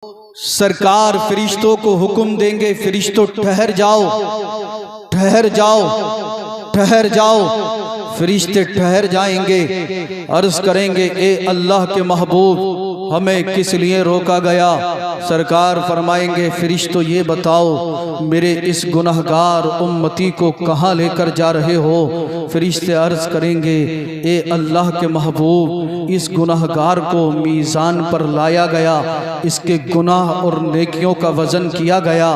सरकार फरिश्तों को हुक्म देंगे, फरिश्तों ठहर जाओ, ठहर जाओ, ठहर जाओ। फरिश्ते ठहर जाएंगे, अर्ज करेंगे ए अल्लाह के महबूब हमें किस लिए रोका गया। सरकार फरमाएंगे फरिश्तों ये बताओ मेरे इस गुनहगार उम्मती को कहाँ लेकर जा रहे हो। फरिश्ते अर्ज करेंगे ए अल्लाह के महबूब इस गुनहगार को मीज़ान पर लाया गया, इसके गुनाह और नेकियों का वज़न किया गया।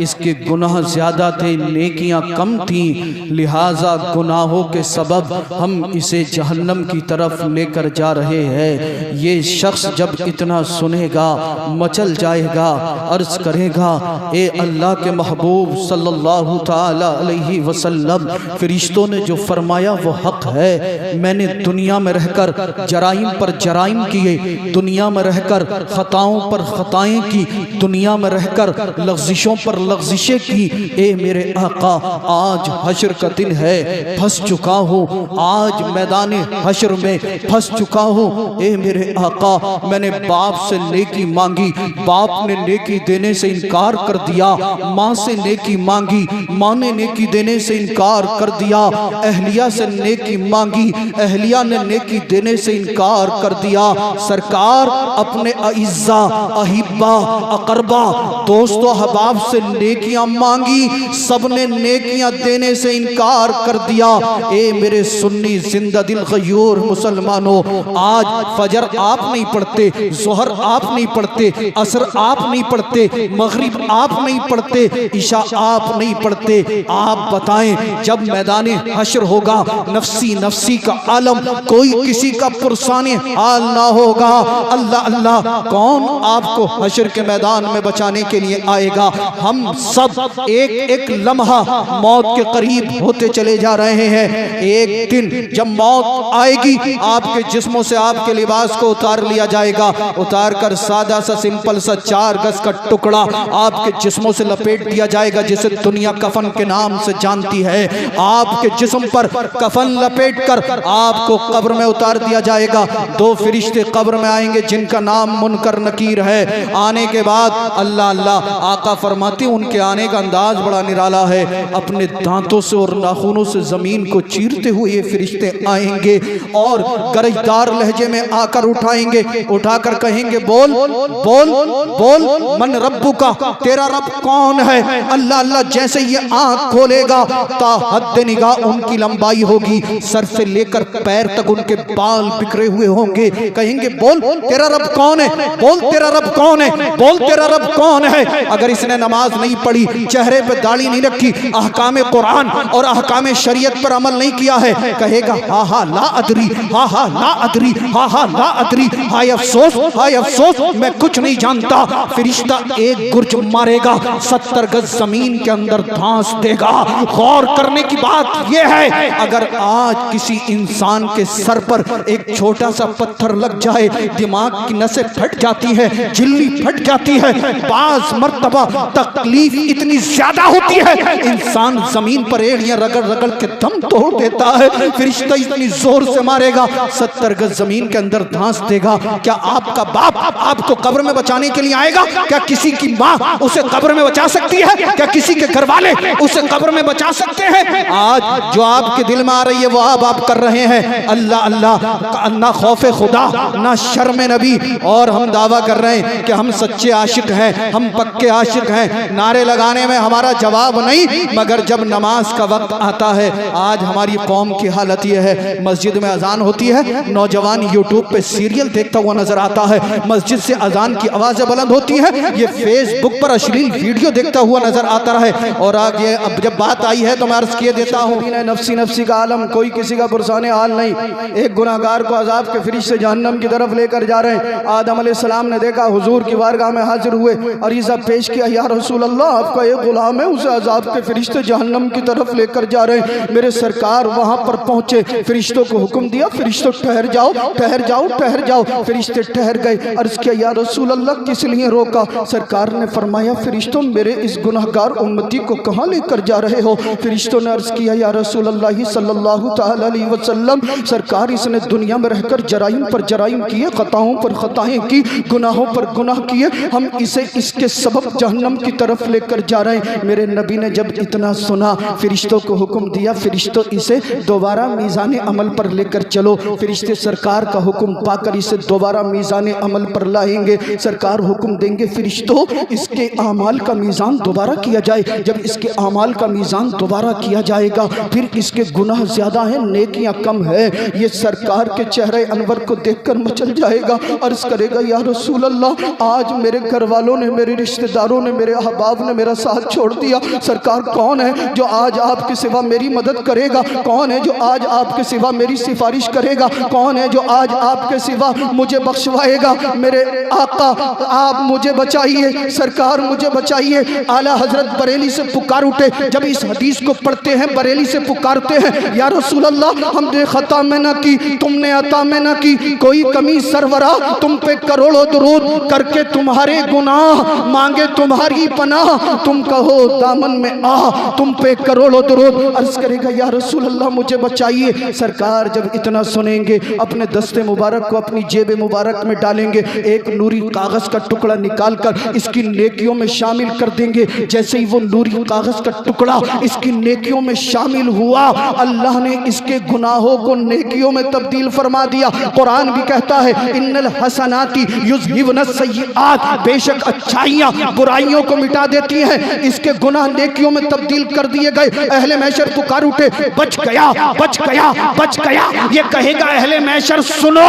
इसके गुनाह ज़्यादा थे, नेकियां कम थीं, लिहाजा गुनाहों के सबब हम इसे जहन्नम की तरफ लेकर जा रहे हैं। ये शख्स जब इतना सुनेगा मचल जाएगा, अर्ज करेगा ए अल्लाह के महबूब सल्लल्लाहु ताला अलैहि वसल्लम फरिश्तों ने जो फरमाया वो हक है। मैंने दुनिया में रहकर जराइम पर जराइम किए, दुनिया में रहकर खताओं पर खताएं की, दुनिया में रहकर लग़्ज़िशों पर लग़्ज़िशें की। ए मेरे आका आज हश्र का दिन है, फंस चुका हूँ, आज मैदान हश्र में फंस चुका हूँ। ए मेरे आका मैंने बाप से नेकी मांगी, बाप ने नेकी देने से इनकार कर दिया, माँ से नेकी मांगी, माँ ने नेकी देने से इनकार कर दिया, अहलिया से नेकी मांगी, अहलिया ने नेकी देने से इनकार कर दिया। सरकार अपने अइज़्ज़ा अहिब्बा अकरबा दोस्तों हबाब से नेकियां मांगी, सबने नेकियां देने से इनकार कर दिया। ए मेरे सुन्नी जिंदा दिल गयूर मुसलमानों, आज फजर आप नहीं पढ़ते, जोहर आप नहीं पढ़ते, असर आप नहीं पढ़ते, मगरिब आप नहीं पढ़ते, इशा आप नहीं पढ़ते। आप बताएं जब मैदान हश्र होगा नफसी नफसी का आलम, कोई किसी का पुरसाने हाल ना होगा। अल्लाह अल्लाह कौन आपको हश्र के मैदान में बचाने के लिए आएगा। हम सब एक एक लम्हा मौत के करीब होते चले जा रहे हैं। एक दिन जब मौत आएगी आपके जिस्मों से आपके लिबास को उतार लिया जाएगा, उतार कर सादा सा सिंपल सा 4 गज का टुकड़ा आपके जिस्मों से लपेट दिया जाएगा, जिसे दुनिया कफन के नाम से जानती है। आपके जिस्म पर कफन लपेट कर आपको कब्र में उतार दिया जाएगा। 2 फरिश्ते कब्र में आएंगे जिनका नाम मुनकर नकीर है। आने के बाद अल्लाह अल्लाह आका फरमाते उनके आने का अंदाज बड़ा निराला है। अपने दांतों से और नाखूनों से जमीन को चीरते हुए ये फरिश्ते आएंगे और गरजदार लहजे में आकर उठाएंगे, उठाकर कहेंगे बोल बोल बोल मन रब्बु का, तेरा रब कौन है। अल्लाह अल्लाह जैसे ये आंख खोलेगा ता हद निगाह उनकी लंबाई होगी, सर से लेकर पैर तक उनके बाल बिखरे हुए होंगे। कहेंगे बोल तेरा रब कौन है, बोल तेरा रब कौन है, बोल तेरा रब कौन है। अगर इसने नमाज नहीं पढ़ी, चेहरे पे दाढ़ी नहीं रखी, अहकाम कुरान और अहकाम शरीयत पर अमल नहीं किया है, कहेगा हा हा ला अदरी, हा हा ला अदरी, हा हा ला अदरी, हाय अफसोस, हाय अफसोस मैं कुछ नहीं जानता। फरिश्ता एक गुर्ज मारेगा, 70 गज जमीन के अंदर धांस देगा। गौर करने की बात यह है अगर आज किसी इंसान के सर पर एक छोटा सा पत्थर लग जाए, दिमाग की नसें फट जाती है, झिल्ली फट जाती है, बाज मर्तबा तकलीफ इतनी ज्यादा होती है इंसान जमीन पर एड़ियां रगड़ रगड़ के दम तोड़ देता है। फरिश्ता इतनी जोर से मारेगा 70 गज जमीन के अंदर धांस देगा। क्या आपका बाप आपको कब्र में बचाने के लिए आएगा? क्या किसी की माँ उसे कब्र में बचा सकती है? क्या किसी के घर वाले उसे कब्र में बचा सकते हैं? आज जो आपके दिल में आ रही है वो आप कर रहे हैं। अल्लाह अल्लाह ना खौफे खुदा ना शर्म नबी, और हम दावा कर रहे हैं कि हम सच्चे आशिक हैं, हम पक्के आशिक हैं। नारे लगाने में हमारा जवाब नहीं, मगर जब नमाज का वक्त आता है, आज हमारी कौम की हालत यह है, मस्जिद में अजान होती है, नौजवान यूट्यूब पे सीरियल देखता हुआ नजर आता है, मस्जिद से अजान की आवाजें बुलंद होती है, ये फेसबुक पर अश्लील वीडियो देखता हुआ नजर आता है। और आगे अब जब बात आई है तो मैं अर्ज किए देता हूँ नफसी नफसी का आलम, कोई किसी का पुरसाने हाल नहीं। एक गुनाहगार को अजाब के फरिश्ते जहन्नम की तरफ लेकर जा रहे हैं। आदम अलैहिस्सलाम ने देखा, हुजूर की बारगाह में हाजिर हुए, अरीज़ा पेश किया, या रसूल अल्लाह आपका एक गुलाम है, उसे अजाब के फरिश्ते जहन्नम की तरफ लेकर जा रहे हैं। मेरे सरकार वहां पर पहुंचे, फरिश्तों को हुक्म दिया, फरिश्तों ठहर जाओ ठहर जाओ ठहर जाओ। फरिश्ते ठहर गए। अर्ज किया या रसूल अल्लाह किस लिए रोका? सरकार ने फरमाया फरिश्तों मेरे इस गुनहगार उम्मती को कहाँ लेकर जा रहे हो? फरिश्तों ने अर्ज किया या रसूल अल्लाह सल्लल्लाहु तआला अलैहि वसल्लम सरकार इसने दुनिया में रहकर जराइम पर जराइम किए, खताओं पर खताएं की, गुनाहों पर गुनाह किए, हम इसे इसके सबब जहन्नम की तरफ लेकर जा रहे हैं। मेरे नबी ने जब इतना सुना फरिश्तों को हुक्म दिया फरिश्तों इसे दोबारा मीज़ान अमल पर लेकर चलो। फरिश्ते सरकार का हुक्म पाकर इसे दोबारा मीज़ान अमल पर लाएंगे। सरकार हुक्म देंगे फरिश्तों इसके आमाल का मीज़ान दोबारा किया जाए। जब इसके आमाल का मीज़ान दोबारा किया जाएगा फिर इसके गुनाह ज़्यादा हैं नेकियां कम है। ये सरकार के चेहरे अनवर को देखकर मचल जाएगा, अर्ज करेगा या रसूल अल्लाह आज मेरे घर वालों ने, मेरे रिश्तेदारों ने, मेरे अहबाब ने मेरा साथ छोड़ दिया। सरकार कौन है जो आज आपके सिवा मेरी मदद करेगा? कौन है जो आज आपके सिवा मेरी सिफारिश करेगा? कौन है जो आज आपके सिवा मुझे बख्शवाएगा? मेरे आका आप मुझे बचाइए, सरकार मुझे बचाइए। आला हजरत बरेली से पुकार उठे। जब इस हदीस को पढ़ते हैं बरेली से पुकारते हैं या रसूल अल्लाह हमने खता में ना की, तुमने अता में ना की, कोई कमी सरवरा तुम पे करोड़ों दुरूद करके तुम्हारे गुनाह मांगे तुम्हारी पनाह, तुम कहो दामन में आ तुम पे करोड़ों दुरूद। अर्ज करेगा या रसूल अल्लाह मुझे बचाइए। सरकार जब इतना सुनेंगे अपने दस्ते मुबारक को अपनी जेब मुबारक में डालेंगे, एक नूरी कागज का टुकड़ा निकाल कर इसकी नेकियों में शामिल कर देंगे। जैसे ही वो नूरी कागज का टुकड़ा इसकी नेकियों में शामिल हुआ अल्लाह ने इसके गुनाहों को नेकियों में तब्दील फरमा दिया। कुरान भी कहता है इन्नल हसनाती युज़हिबुनस सय्यिआत, बेशक अच्छाइयाँ बुराइयों को मिटा देती हैं। इसके गुनाह नेकियों में तब्दील कर दिए गए। अहले महशर पुकार उठे बच गया बच गया बच गया। ये कहेगा अहले महशर सुनो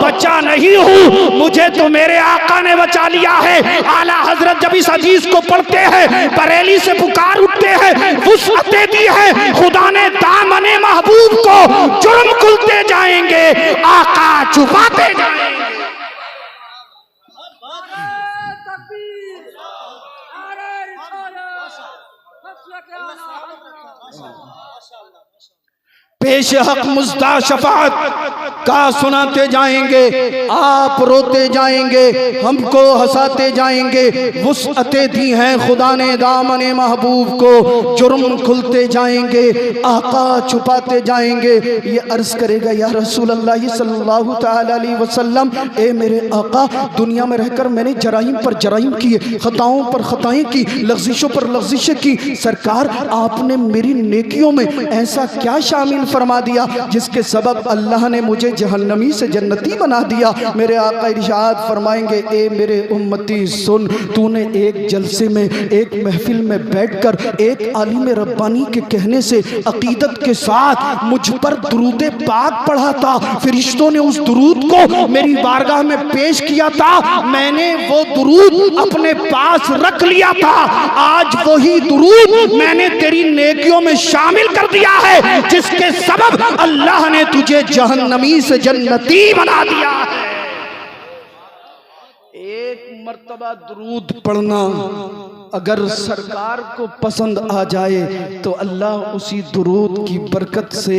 बचा नहीं हूँ, मुझे तो मेरे आका ने बचा लिया है। आला हजरत जब इस हदीस को पढ़ते हैं बरेली से पुकार उठते हैं, वुसअतें दी है खुदा ने दामने महबूब को, जुर्म खुलते जाएंगे आका छुपाते जाएंगे। पेश हक मुज़्दा शफाअत का सुनाते जाएंगे, आप रोते जाएंगे, हमको हंसाते जाएंगे। वुसअतें दी हैं खुदा ने दामने महबूब को, जुर्म खुलते जाएंगे आका छुपाते जाएंगे। ये अर्ज करेगा या रसूल अल्लाह सल्लल्लाहु तआला अलैहि वसल्लम ए मेरे आका दुनिया में रहकर मैंने जराइम पर जराइम किए, खताओं पर खताएं की, लग़ज़िशों पर लग़ज़िशें की। सरकार आपने मेरी नेकियों में ऐसा क्या शामिल फरमा दिया जिसके सबब अल्लाह ने मुझे जहन्नमी से जन्नती बना दिया? मेरे आका इरशाद फरमाएंगे ए मेरे उम्मती सुन, तूने एक जलसे में एक महफिल में बैठकर एक आलिम रब्बानी के कहने से अकीदत के साथ मुझ पर दुरूद पाक पढ़ा था। फरिश्तों ने उस दुरूद को मेरी बारगाह में पेश किया था, मैंने वो दुरूद अपने पास रख लिया था। आज वही दुरूद मैंने तेरी नेकियों में शामिल कर दिया है जिसके सबब अल्लाह ने तुझे जहन्नमी से जन्नती बना दिया है। एक मर्तबा दुरूद पढ़ना अगर सरकार को पसंद आ जाए तो अल्लाह उसी दुरूद की बरकत से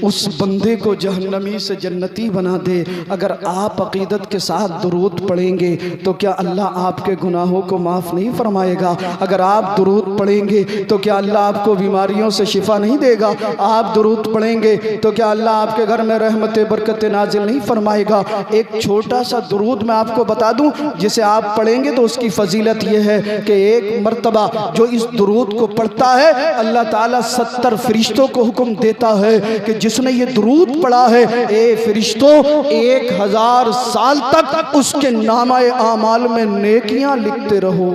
उस बंदे को जहन्नमी से जन्नती बना दे। अगर आप अकीदत के साथ दुरूद पढ़ेंगे तो क्या अल्लाह आपके गुनाहों को माफ़ नहीं फरमाएगा? अगर आप दुरूद पढ़ेंगे तो क्या अल्लाह आपको बीमारियों से शिफा नहीं देगा? आप दुरूद पढ़ेंगे तो क्या अल्लाह आपके घर में रहमत बरकत नाजिल नहीं फरमाएगा? एक छोटा सा दुरूद मैं आपको बता दूं जिसे आप पढ़ेंगे तो उसकी फजीलत यह है कि एक मर्तबा जो इस दुरूद को पढ़ता है अल्लाह ताला 70 फरिश्तों को हुक्म देता है कि जिसने ये दुरूद पढ़ा है ए फरिश्तों 1000 साल तक उसके नामाए आमाल में नेकियां लिखते रहो।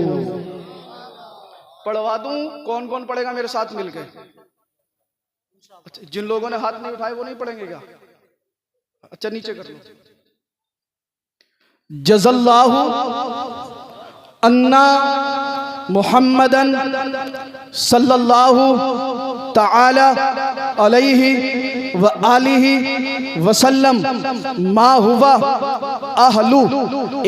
पढ़वा दूं? कौन कौन पढ़ेगा मेरे साथ मिलकर? अच्छा, जिन लोगों ने हाथ नहीं उठाए वो नहीं पढ़ेंगे क्या? अच्छा नीचे कर लो। जज़ल्लाहु अन्ना मुहम्मदन सल्लल्लाहु ताला अलैहि व आलिहि वसल्लम मा हुवा अहलु।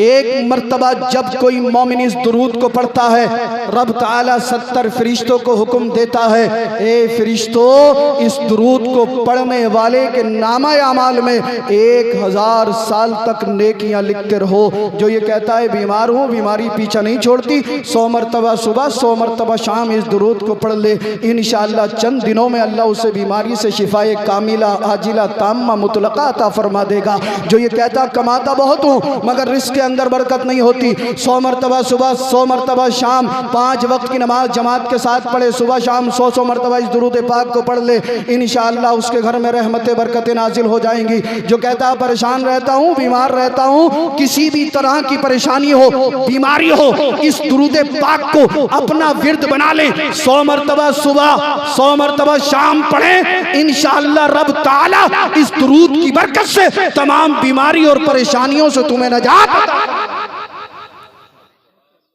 एक मर्तबा जब कोई मोमिन इस दुरूद को पढ़ता है, रब ताला 70 फरिश्तों को हुक्म देता है, ए फरिश्तों इस दुरूद को पढ़ने वाले के नामा अमाल में 1000 साल तक नेकियां लिखते रहो। जो ये कहता है बीमार हूँ, बीमारी पीछा नहीं छोड़ती, 100 मरतबा सुबह 100 मरतबा शाम इस दुरूद को पढ़ ले, इंशाअल्लाह चंद दिनों में अल्लाह उसे बीमारी से शिफाए कामिला आजिला ताम्मा मुतलका अता फरमा देगा। जो ये कहता कमाता बहुत हूँ मगर रिस्क के अंदर बरकत नहीं होती, 100 मरतबा सुबह 100 मरतबा शाम 5 वक्त की नमाज जमात के साथ पढ़े, सुबह शाम 100 मरतबा इस दुरूद पाक को पढ़ ले, इंशाअल्लाह उसके घर में रहमतें बरकतें नाजिल हो जाएंगी। जो कहता परेशान रहता हूँ, बीमार रहता हूँ, किसी भी तरह की परेशानी हो, बीमारी हो, इस दुरूद पाक को अपना विर्द बना ले, 100 मरतबा सुबह 100 मरतबा शाम पढ़े, इंशाअल्लाह रब ताला इस दुरूद की बरकत से तमाम बीमारी और परेशानियों से तुम्हें नजात।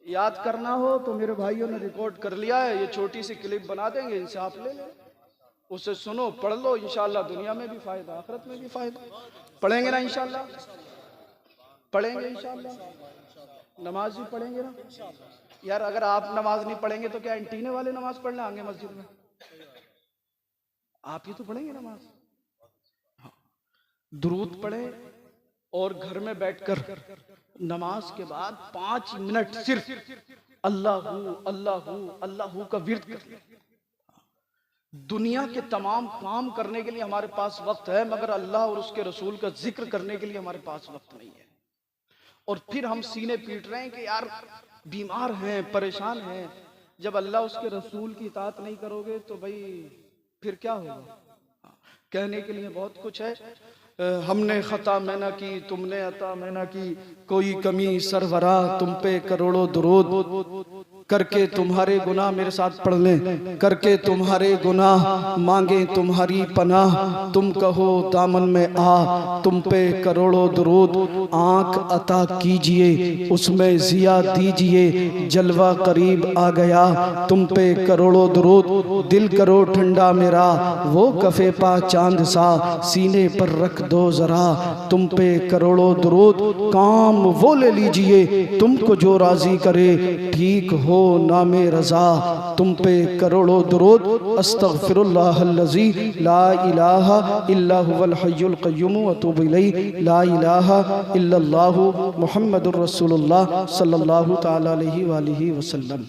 याद करना हो तो मेरे भाइयों ने रिकॉर्ड कर लिया है, ये छोटी सी क्लिप बना देंगे, इनसे आप ले लें, उसे सुनो, पढ़ लो, इंशाअल्लाह दुनिया में भी फायदा आखिरत में भी फायदा। पढ़ेंगे ना इंशाअल्लाह, पढ़ेंगे इंशाअल्लाह, नमाज भी पढ़ेंगे ना यार। अगर आप नमाज नहीं पढ़ेंगे तो क्या एंटीने वाले नमाज पढ़ने आएंगे मस्जिद में? आप ही तो पढ़ेंगे नमाज। दुरूद पढ़े और घर में बैठकर नमाज के बाद 5 मिनट सिर्फ अल्लाह अल्लाह अल्लाह का विर्द कर। दुनिया के तमाम काम करने के लिए हमारे पास वक्त है मगर अल्लाह और उसके रसूल का जिक्र करने के लिए हमारे पास वक्त नहीं है। और फिर हम सीने पीट रहे हैं कि यार बीमार हैं, परेशान हैं। जब अल्लाह उसके रसूल की इताअत नहीं करोगे तो भाई फिर क्या होगा? कहने के लिए बहुत कुछ है। हमने खता मैं ना की, तुमने अता मैं ना की, कोई कमी सरवरा तुम पे करोड़ों दुरूद, करके तुम्हारे गुनाह मेरे साथ पढ़ लें, करके तुम्हारे गुनाह मांगे तुम्हारी पनाह, तुम कहो दामन में आ तुम पे करोड़ों दुरूद, आँख अता कीजिए उसमें जिया दीजिए, जलवा करीब आ गया तुम पे करोड़ों दुरूद, दिल करो ठंडा मेरा वो कफे पा चांद सा, सीने पर रख दो जरा तुम पे करोड़ों दुरूद, काम वो ले लीजिए तुमको जो राजी करे, ठीक हो नामे रजा तुम पे करोड़ों दुरूद, अस्तगफिरुल्लाहल्लज़ी ला इलाहा इल्ला हुवल हय्युल क़य्यूम व अतूबु इलैहि, ला इलाहा इल्लल्लाहु मुहम्मदुर रसूलुल्लाह सल्लल्लाहु तआला अलैहि व आलिहि वसल्लम।